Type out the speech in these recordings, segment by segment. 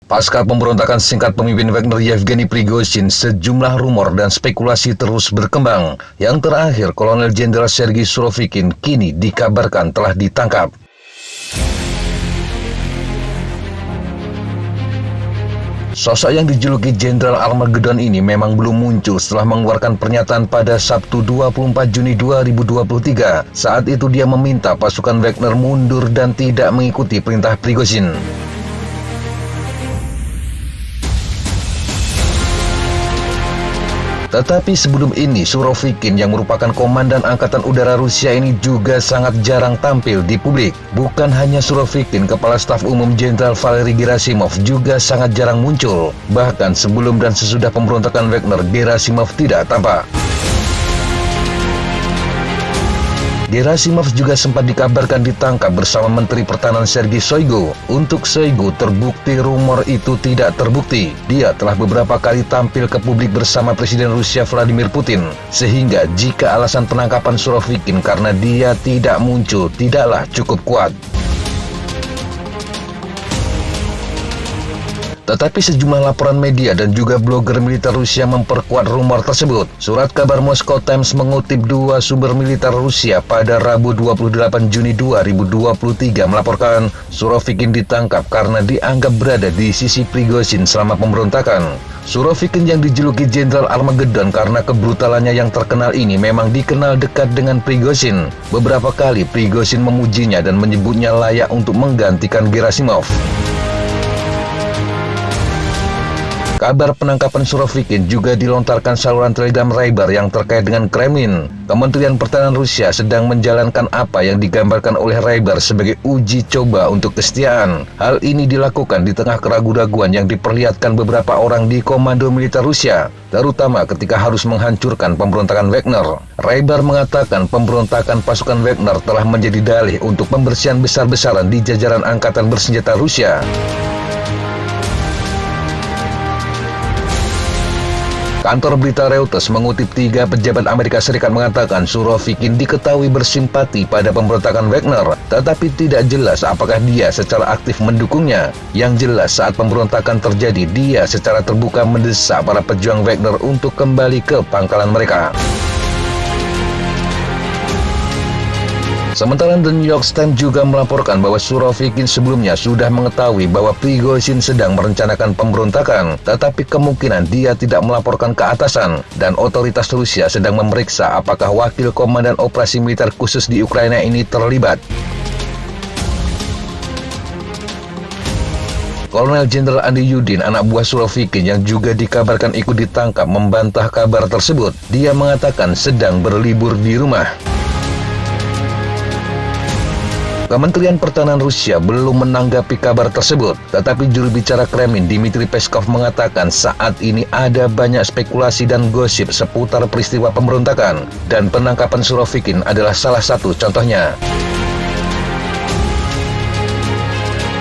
Pasca pemberontakan singkat pemimpin Wagner Yevgeny Prigozhin, sejumlah rumor dan spekulasi terus berkembang. Yang terakhir, Kolonel Jenderal Sergei Surovikin kini dikabarkan telah ditangkap. Sosok yang dijuluki Jenderal Armageddon ini memang belum muncul setelah mengeluarkan pernyataan pada Sabtu 24 Juni 2023. Saat itu dia meminta pasukan Wagner mundur dan tidak mengikuti perintah Prigozhin. Tetapi sebelum ini, Surovikin yang merupakan komandan Angkatan Udara Rusia ini juga sangat jarang tampil di publik. Bukan hanya Surovikin, Kepala Staf Umum Jenderal Valery Gerasimov juga sangat jarang muncul. Bahkan sebelum dan sesudah pemberontakan Wagner, Gerasimov tidak tampak. Gerasimov juga sempat dikabarkan ditangkap bersama Menteri Pertahanan Sergei Shoigu. Untuk Shoigu, terbukti rumor itu tidak terbukti. Dia telah beberapa kali tampil ke publik bersama Presiden Rusia Vladimir Putin. Sehingga jika alasan penangkapan Surovikin karena dia tidak muncul, tidaklah cukup kuat. Tetapi sejumlah laporan media dan juga blogger militer Rusia memperkuat rumor tersebut. Surat kabar Moscow Times mengutip dua sumber militer Rusia pada Rabu 28 Juni 2023 melaporkan Surovikin ditangkap karena dianggap berada di sisi Prigozhin selama pemberontakan. Surovikin yang dijuluki Jenderal Armageddon karena kebrutalannya yang terkenal ini memang dikenal dekat dengan Prigozhin. Beberapa kali Prigozhin memujinya dan menyebutnya layak untuk menggantikan Gerasimov. Kabar penangkapan Surovikin juga dilontarkan saluran Telegram Rybar yang terkait dengan Kremlin. Kementerian Pertahanan Rusia sedang menjalankan apa yang digambarkan oleh Rybar sebagai uji coba untuk kesetiaan. Hal ini dilakukan di tengah keraguan-raguan yang diperlihatkan beberapa orang di komando militer Rusia, terutama ketika harus menghancurkan pemberontakan Wagner. Rybar mengatakan pemberontakan pasukan Wagner telah menjadi dalih untuk pembersihan besar-besaran di jajaran angkatan bersenjata Rusia. Kantor berita Reuters mengutip 3 pejabat Amerika Serikat mengatakan Surovikin diketahui bersimpati pada pemberontakan Wagner, tetapi tidak jelas apakah dia secara aktif mendukungnya. Yang jelas saat pemberontakan terjadi, dia secara terbuka mendesak para pejuang Wagner untuk kembali ke pangkalan mereka. Sementara The New York Times juga melaporkan bahwa Surovikin sebelumnya sudah mengetahui bahwa Prigozhin sedang merencanakan pemberontakan, tetapi kemungkinan dia tidak melaporkan ke atasan, dan otoritas Rusia sedang memeriksa apakah wakil komandan operasi militer khusus di Ukraina ini terlibat. Kolonel Jenderal Andi Yudin, anak buah Surovikin yang juga dikabarkan ikut ditangkap, membantah kabar tersebut. Dia mengatakan sedang berlibur di rumah. Kementerian Pertahanan Rusia belum menanggapi kabar tersebut, tetapi juru bicara Kremlin Dmitry Peskov mengatakan saat ini ada banyak spekulasi dan gosip seputar peristiwa pemberontakan, dan penangkapan Surovikin adalah salah satu contohnya.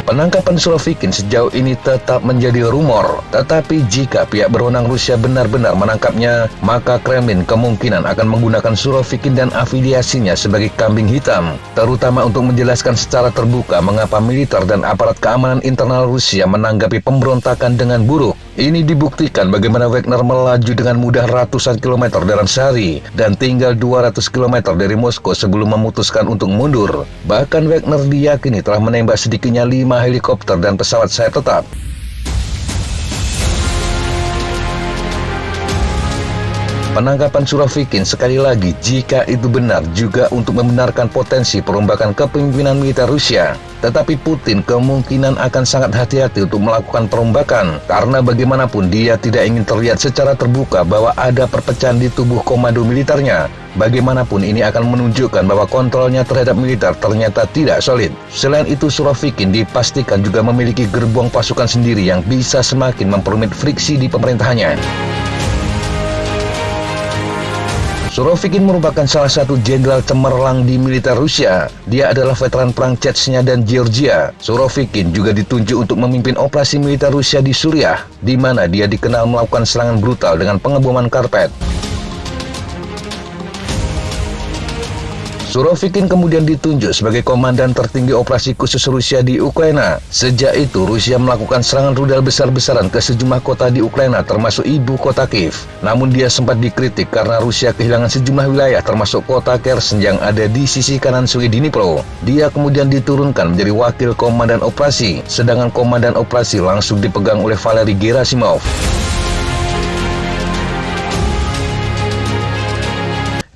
Penangkapan Surovikin sejauh ini tetap menjadi rumor, tetapi jika pihak berwenang Rusia benar-benar menangkapnya, maka Kremlin kemungkinan akan menggunakan Surovikin dan afiliasinya sebagai kambing hitam, terutama untuk menjelaskan secara terbuka mengapa militer dan aparat keamanan internal Rusia menanggapi pemberontakan dengan buruk. Ini dibuktikan bagaimana Wagner melaju dengan mudah ratusan kilometer dalam sehari dan tinggal 200 km dari Moskow sebelum memutuskan untuk mundur. Bahkan Wagner diyakini telah menembak sedikitnya 5 helikopter dan pesawat sayap tetap. Penangkapan Surovikin sekali lagi, jika itu benar, juga untuk membenarkan potensi perombakan kepemimpinan militer Rusia. Tetapi Putin kemungkinan akan sangat hati-hati untuk melakukan perombakan, karena bagaimanapun dia tidak ingin terlihat secara terbuka bahwa ada perpecahan di tubuh komando militernya. Bagaimanapun ini akan menunjukkan bahwa kontrolnya terhadap militer ternyata tidak solid. Selain itu, Surovikin dipastikan juga memiliki gerbong pasukan sendiri yang bisa semakin memperumit friksi di pemerintahannya. Surovikin merupakan salah satu jenderal cemerlang di militer Rusia. Dia adalah veteran perang Chechnya dan Georgia. Surovikin juga ditunjuk untuk memimpin operasi militer Rusia di Suriah, di mana dia dikenal melakukan serangan brutal dengan pengeboman karpet. Surovikin kemudian ditunjuk sebagai komandan tertinggi operasi khusus Rusia di Ukraina. Sejak itu, Rusia melakukan serangan rudal besar-besaran ke sejumlah kota di Ukraina termasuk ibu kota Kiev. Namun dia sempat dikritik karena Rusia kehilangan sejumlah wilayah termasuk kota Kherson yang ada di sisi kanan sungai Dnipro. Dia kemudian diturunkan menjadi wakil komandan operasi, sedangkan komandan operasi langsung dipegang oleh Valery Gerasimov.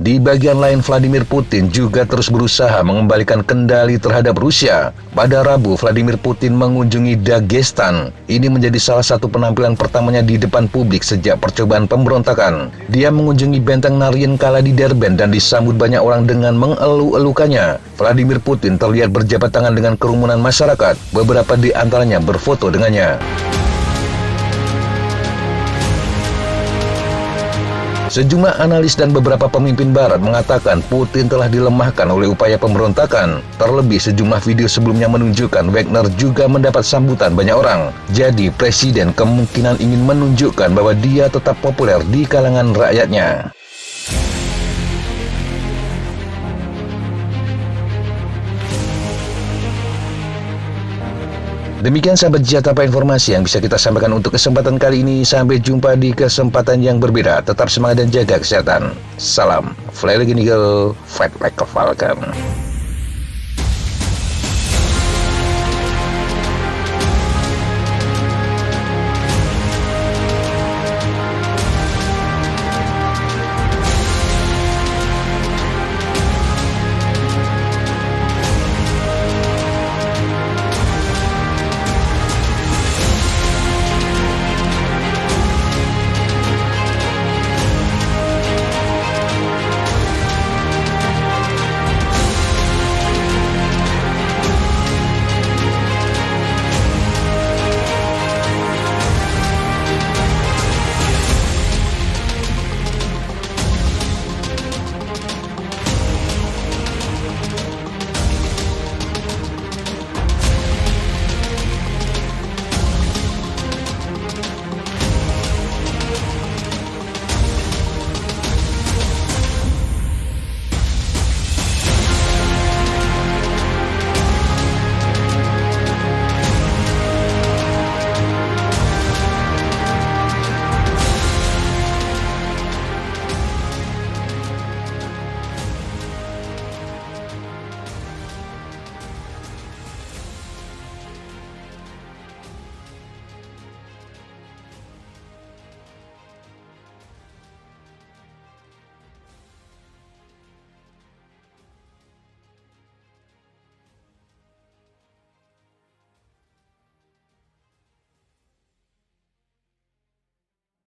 Di bagian lain, Vladimir Putin juga terus berusaha mengembalikan kendali terhadap Rusia. Pada Rabu, Vladimir Putin mengunjungi Dagestan. Ini menjadi salah satu penampilan pertamanya di depan publik sejak percobaan pemberontakan. Dia mengunjungi benteng Naryen Kala di Derben dan disambut banyak orang dengan mengeluh-elukannya. Vladimir Putin terlihat berjabat tangan dengan kerumunan masyarakat. Beberapa di antaranya berfoto dengannya. Sejumlah analis dan beberapa pemimpin barat mengatakan Putin telah dilemahkan oleh upaya pemberontakan. Terlebih sejumlah video sebelumnya menunjukkan Wagner juga mendapat sambutan banyak orang. Jadi presiden kemungkinan ingin menunjukkan bahwa dia tetap populer di kalangan rakyatnya. Demikian sahabat Jatapa informasi yang bisa kita sampaikan untuk kesempatan kali ini. Sampai jumpa di kesempatan yang berbeda. Tetap semangat dan jaga kesehatan. Salam Fly Like an Eagle, Fight Like a Falcon.